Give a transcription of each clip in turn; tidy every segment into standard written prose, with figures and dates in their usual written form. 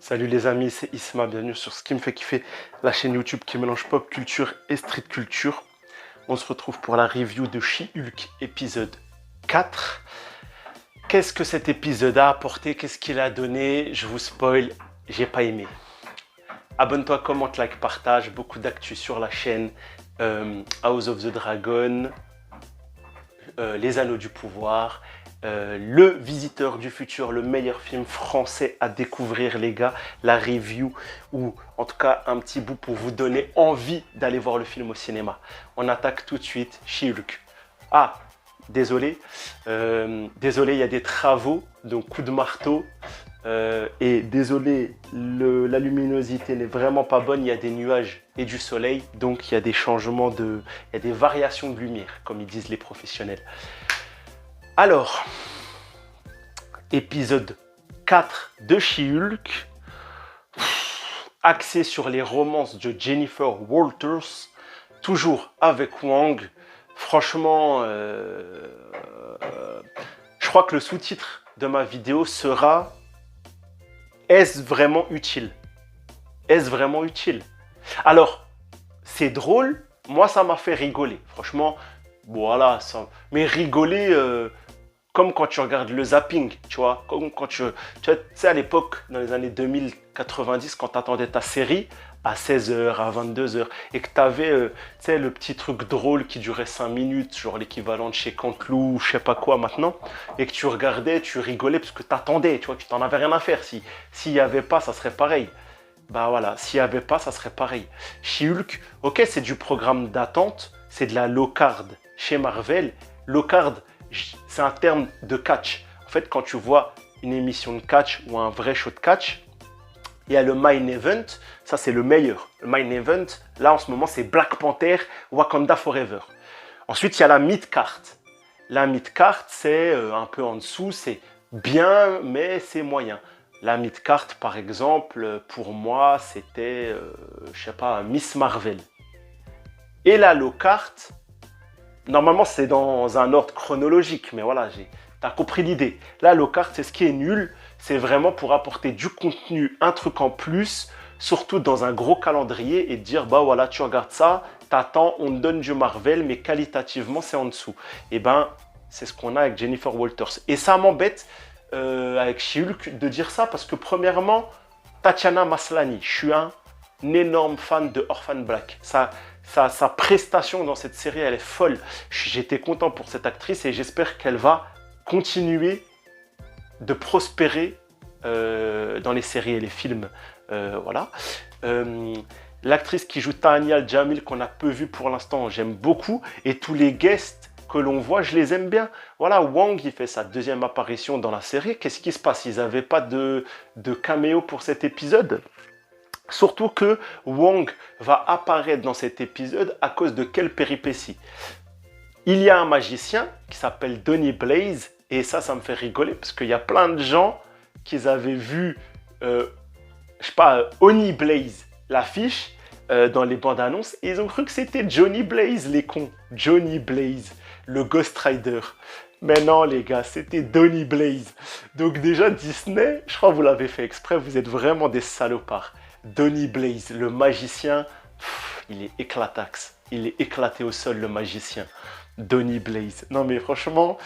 Salut les amis, c'est Isma, bienvenue sur ce qui me fait kiffer, la chaîne YouTube qui mélange pop culture et street culture. On se retrouve pour la review de She-Hulk épisode 4. Qu'est-ce que cet épisode a apporté, qu'est-ce qu'il a donné? Je vous spoil, j'ai pas aimé. Abonne-toi, commente, like, partage, beaucoup d'actu sur la chaîne, House of the Dragon, Les Anneaux du Pouvoir, Le Visiteur du Futur, le meilleur film français à découvrir les gars, la review ou en tout cas un petit bout pour vous donner envie d'aller voir le film au cinéma. On attaque tout de suite She-Hulk. Ah, désolé, il y a des travaux, donc coup de marteau. Et désolé, la luminosité n'est vraiment pas bonne, il y a des nuages et du soleil, donc il y a des changements il y a des variations de lumière, comme ils disent les professionnels. Alors, épisode 4 de She-Hulk, axé sur les romances de Jennifer Walters, toujours avec Wong. Franchement, je crois que le sous-titre de ma vidéo sera « Est-ce vraiment utile ?» Est-ce vraiment utile? Alors, c'est drôle, moi ça m'a fait rigoler. Franchement, voilà, ça... mais rigoler comme quand tu regardes le zapping, tu vois, comme quand tu sais, à l'époque, dans les années 2090, quand tu attendais ta série à 16h, à 22h, et que tu avais le petit truc drôle qui durait 5 minutes, genre l'équivalent de chez Canteloup, je sais pas quoi maintenant, et que tu regardais, tu rigolais parce que tu attendais, tu vois, tu t'en avais rien à faire. S'il n'y avait pas, ça serait pareil. Bah voilà, s'il n'y avait pas, ça serait pareil. She-Hulk, ok, c'est du programme d'attente, c'est de la low card chez Marvel. Low card, c'est un terme de catch. En fait, quand tu vois une émission de catch ou un vrai show de catch, il y a le main event, ça c'est le meilleur. Le main event, là en ce moment, c'est Black Panther, Wakanda Forever. Ensuite, il y a la mid-card. La mid-card, c'est un peu en dessous, c'est bien, mais c'est moyen. La mid-card, par exemple, pour moi, c'était, je sais pas, Miss Marvel. Et la low-card, normalement, c'est dans un ordre chronologique, mais voilà, t'as compris l'idée. La low-card, c'est ce qui est nul, c'est vraiment pour apporter du contenu, un truc en plus, surtout dans un gros calendrier, et dire, bah voilà, tu regardes ça, t'attends, on te donne du Marvel, mais qualitativement, c'est en dessous. Et ben, c'est ce qu'on a avec Jennifer Walters. Et ça m'embête, avec She-Hulk, de dire ça, parce que premièrement, Tatiana Maslany, je suis un énorme fan de Orphan Black. Sa prestation dans cette série, elle est folle. J'étais content pour cette actrice et j'espère qu'elle va continuer de prospérer dans les séries et les films. Voilà. L'actrice qui joue Tanya Al-Jamil, qu'on a peu vu pour l'instant, j'aime beaucoup. Et tous les guests que l'on voit, je les aime bien. Voilà, Wong, il fait sa deuxième apparition dans la série. Qu'est-ce qui se passe? Ils n'avaient pas de caméo pour cet épisode? Surtout que Wong va apparaître dans cet épisode à cause de quelle péripétie? Il y a un magicien qui s'appelle Donny Blaze, et ça me fait rigoler parce qu'il y a plein de gens qui avaient vu, je sais pas, Honey Blaze, l'affiche, dans les bandes annonces, et ils ont cru que c'était Johnny Blaze, les cons. Johnny Blaze, le Ghost Rider. Mais non les gars, c'était Donny Blaze. Donc déjà Disney, je crois que vous l'avez fait exprès, vous êtes vraiment des salopards. Donny Blaze, le magicien, il est éclataxe. Il est éclaté au sol, le magicien. Donny Blaze. Non mais franchement,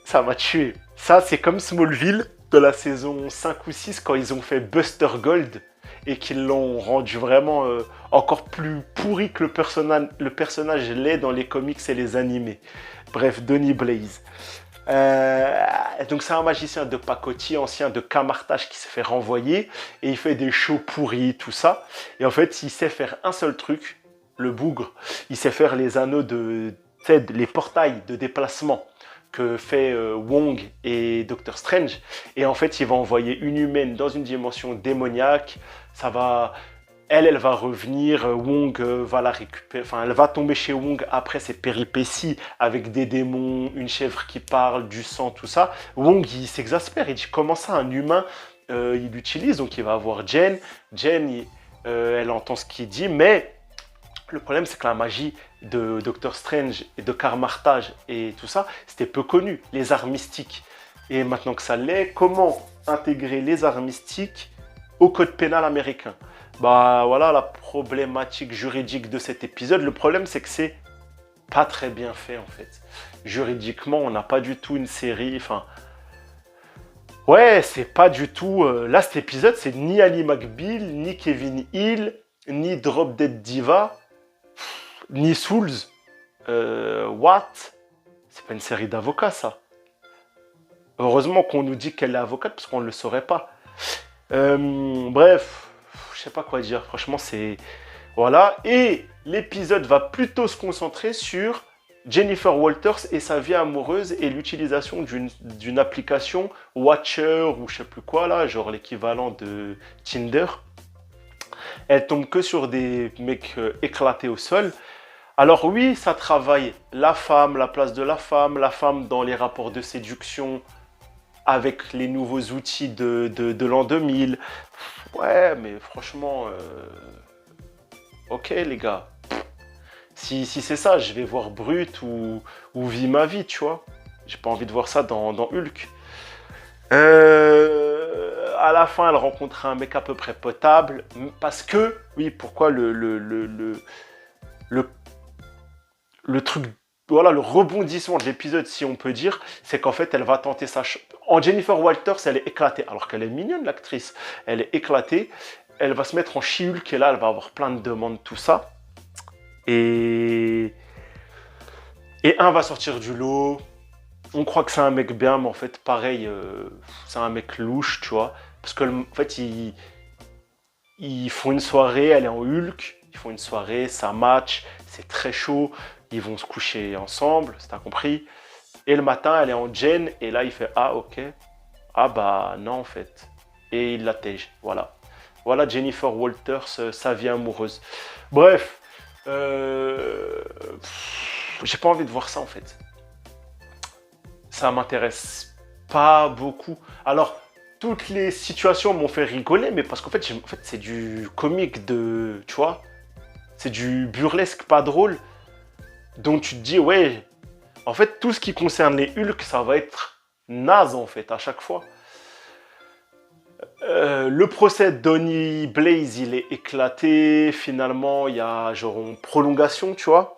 ça m'a tué. Ça, c'est comme Smallville de la saison 5 ou 6 quand ils ont fait Buster Gold et qu'ils l'ont rendu vraiment encore plus pourri que le personnage l'est dans les comics et les animés. Bref, Donny Blaze. Donc c'est un magicien de pacotille, ancien de Camartage qui s'est fait renvoyer et il fait des shows pourris, tout ça. Et en fait, il sait faire un seul truc, le bougre. Il sait faire les anneaux les portails de déplacement que fait Wong et Doctor Strange. Et en fait, il va envoyer une humaine dans une dimension démoniaque. Ça va... Elle va revenir, Wong va la récupérer, enfin elle va tomber chez Wong après ses péripéties avec des démons, une chèvre qui parle, du sang, tout ça. Wong il s'exaspère, il dit comment ça un humain il l'utilise, donc il va voir Jen. Jen, elle entend ce qu'il dit, mais le problème c'est que la magie de Doctor Strange et de Camartage et tout ça, c'était peu connu, les arts mystiques. Et maintenant que ça l'est, comment intégrer les arts mystiques au code pénal américain. Bah voilà la problématique juridique de cet épisode. Le problème, c'est que c'est pas très bien fait en fait. Juridiquement, on n'a pas du tout une série. Enfin, ouais, c'est pas du tout. Là, cet épisode, c'est ni Ali McBeal, ni Kevin Hill, ni Drop Dead Diva, ni Souls. What? C'est pas une série d'avocats, ça. Heureusement qu'on nous dit qu'elle est avocate, parce qu'on ne le saurait pas. Bref, je sais pas quoi dire. Franchement, c'est... Voilà. Et l'épisode va plutôt se concentrer sur Jennifer Walters et sa vie amoureuse et l'utilisation d'une application Watcher ou je sais plus quoi, là, genre l'équivalent de Tinder. Elle tombe que sur des mecs éclatés au sol. Alors oui, ça travaille la femme, la place de la femme dans les rapports de séduction avec les nouveaux outils de l'an 2000. Ouais, mais franchement, ok les gars. Si c'est ça, je vais voir Brut ou Vie ma vie, tu vois. J'ai pas envie de voir ça dans Hulk. À la fin, elle rencontre un mec à peu près potable. Parce que, oui, pourquoi le truc, voilà, le rebondissement de l'épisode, si on peut dire, c'est qu'en fait, elle va tenter sa chance. En Jennifer Walters, elle est éclatée, alors qu'elle est mignonne, l'actrice. Elle est éclatée. Elle va se mettre en She-Hulk et là, elle va avoir plein de demandes, tout ça. Et un va sortir du lot. On croit que c'est un mec bien, mais en fait, pareil, c'est un mec louche, tu vois. Parce que, en fait, ils font une soirée, elle est en Hulk. Ils font une soirée, ça match, c'est très chaud. Ils vont se coucher ensemble, c'est t'as compris. Et le matin, elle est en Jen, et là, il fait « Ah, ok. Ah, bah, non, en fait. » Et il la tège, voilà. Voilà Jennifer Walters, sa vie amoureuse. Bref, j'ai pas envie de voir ça, en fait. Ça m'intéresse pas beaucoup. Alors, toutes les situations m'ont fait rigoler, mais parce qu'en fait, c'est du comique de... Tu vois? C'est du burlesque pas drôle. Donc tu te dis, ouais, en fait, tout ce qui concerne les Hulk, ça va être naze, en fait, à chaque fois. Le procès de Donny Blaze, il est éclaté. Finalement, il y a genre une prolongation, tu vois.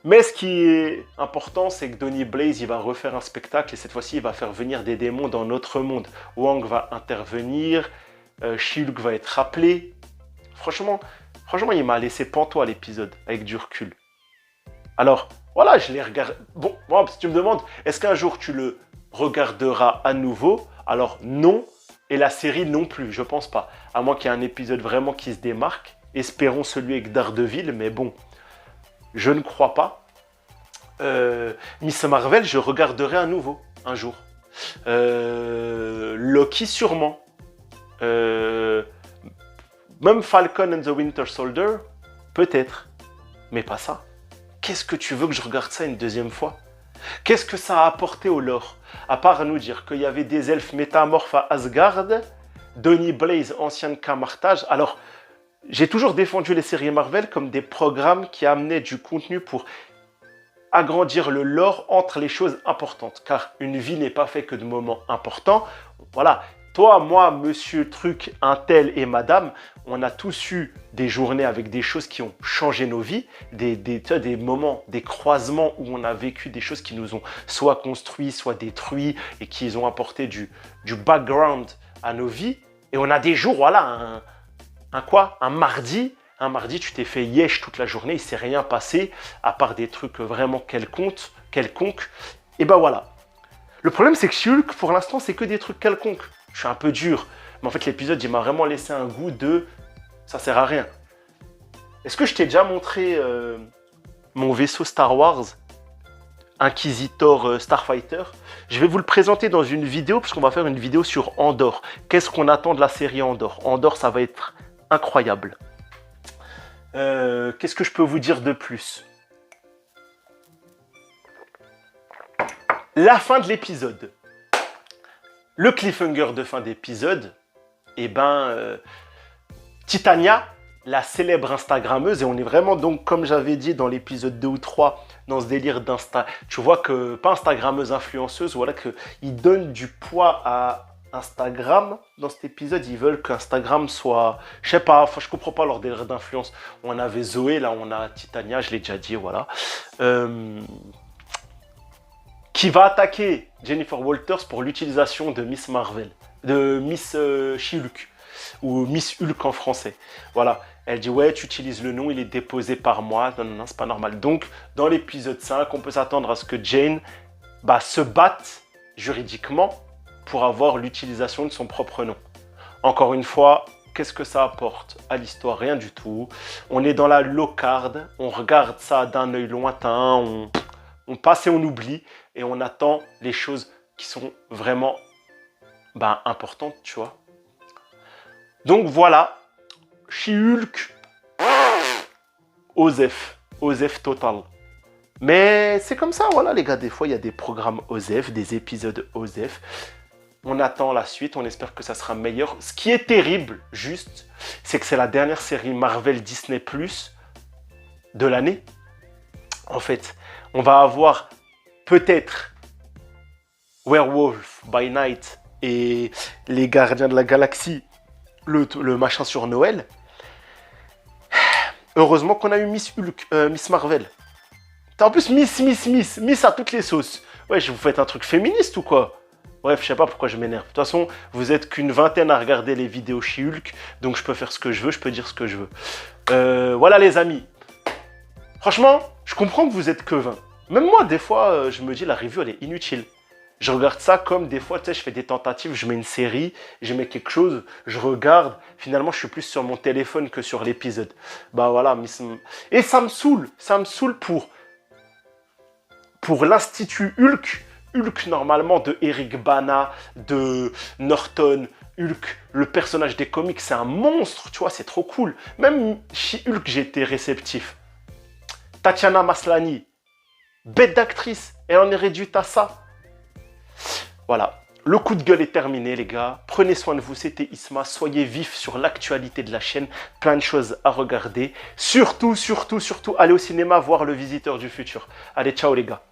Mais ce qui est important, c'est que Donny Blaze, il va refaire un spectacle et cette fois-ci, il va faire venir des démons dans notre monde. Wong va intervenir, She-Hulk va être rappelé. Franchement, il m'a laissé pantois l'épisode, avec du recul. Alors, voilà, je l'ai regardé. Bon, moi, si tu me demandes, est-ce qu'un jour tu le regarderas à nouveau? Alors, non. Et la série non plus, je pense pas. À moins qu'il y ait un épisode vraiment qui se démarque. Espérons celui avec Daredevil, mais bon, je ne crois pas. Miss Marvel, je regarderai à nouveau, un jour. Loki, sûrement. Même Falcon and the Winter Soldier, peut-être. Mais pas ça. Qu'est-ce que tu veux que je regarde ça une deuxième fois? Qu'est-ce que ça a apporté au lore? À part nous dire qu'il y avait des elfes métamorphes à Asgard, Donny Blaze, ancien Camartage. Alors, j'ai toujours défendu les séries Marvel comme des programmes qui amenaient du contenu pour agrandir le lore entre les choses importantes. Car une vie n'est pas faite que de moments importants. Voilà. Toi, moi, monsieur, truc, un tel et madame, on a tous eu des journées avec des choses qui ont changé nos vies, des moments, des croisements où on a vécu des choses qui nous ont soit construits, soit détruits et qui ont apporté du background à nos vies. Et on a des jours, voilà, un mardi, tu t'es fait yesh toute la journée, il ne s'est rien passé, à part des trucs vraiment quelconques. Et ben voilà. Le problème, c'est que She-Hulk, pour l'instant, c'est que des trucs quelconques. Je suis un peu dur. Mais en fait, l'épisode, il m'a vraiment laissé un goût de... Ça sert à rien. Est-ce que je t'ai déjà montré mon vaisseau Star Wars Inquisitor Starfighter? Je vais vous le présenter dans une vidéo, parce qu'on va faire une vidéo sur Andor. Qu'est-ce qu'on attend de la série Andor? Andor, ça va être incroyable. Qu'est-ce que je peux vous dire de plus? La fin de l'épisode. Le cliffhanger de fin d'épisode, eh ben, Titania, la célèbre Instagrammeuse, et on est vraiment donc, comme j'avais dit dans l'épisode 2 ou 3, dans ce délire d'Insta. Tu vois que, pas Instagrammeuse influenceuse, voilà, qu'il donne du poids à Instagram, dans cet épisode, ils veulent qu'Instagram soit... Je sais pas, enfin, je comprends pas leur délire d'influence. On avait Zoé, là on a Titania, je l'ai déjà dit, voilà. Qui va attaquer Jennifer Walters pour l'utilisation de Miss Marvel, de Miss She-Hulk, ou Miss Hulk en français. Voilà, elle dit ouais, tu utilises le nom, il est déposé par moi, non, non, non, c'est pas normal. Donc, dans l'épisode 5, on peut s'attendre à ce que Jane se batte juridiquement pour avoir l'utilisation de son propre nom. Encore une fois, qu'est-ce que ça apporte à l'histoire? Rien du tout. On est dans la low-card, on regarde ça d'un œil lointain, on passe et on oublie, et on attend les choses qui sont vraiment importantes, tu vois. Donc voilà, She-Hulk, Osef total. Mais c'est comme ça, voilà les gars, des fois il y a des programmes Osef, des épisodes Osef. On attend la suite, on espère que ça sera meilleur. Ce qui est terrible, juste, c'est que c'est la dernière série Marvel Disney Plus de l'année. En fait, on va avoir peut-être Werewolf by Night et les Gardiens de la Galaxie, le machin sur Noël. Heureusement qu'on a eu Miss Marvel. En plus, Miss à toutes les sauces. Ouais, vous faites un truc féministe ou quoi? Bref, je sais pas pourquoi je m'énerve. De toute façon, vous êtes qu'une vingtaine à regarder les vidéos She-Hulk, donc je peux faire ce que je veux, je peux dire ce que je veux. Voilà les amis. Franchement, je comprends que vous êtes que 20. Même moi, des fois, je me dis la review, elle est inutile. Je regarde ça comme des fois, tu sais, je fais des tentatives, je mets une série, je mets quelque chose, je regarde. Finalement, je suis plus sur mon téléphone que sur l'épisode. Bah voilà, et ça me saoule pour l'Institut Hulk. Hulk, normalement, de Eric Bana, de Norton, Hulk, le personnage des comics, c'est un monstre, tu vois, c'est trop cool. Même chez Hulk, j'ai été réceptif. Tatiana Maslany, bête d'actrice, et on est réduite à ça. Voilà, le coup de gueule est terminé, les gars. Prenez soin de vous, c'était Isma. Soyez vifs sur l'actualité de la chaîne. Plein de choses à regarder. Surtout, allez au cinéma voir Le Visiteur du Futur. Allez, ciao les gars.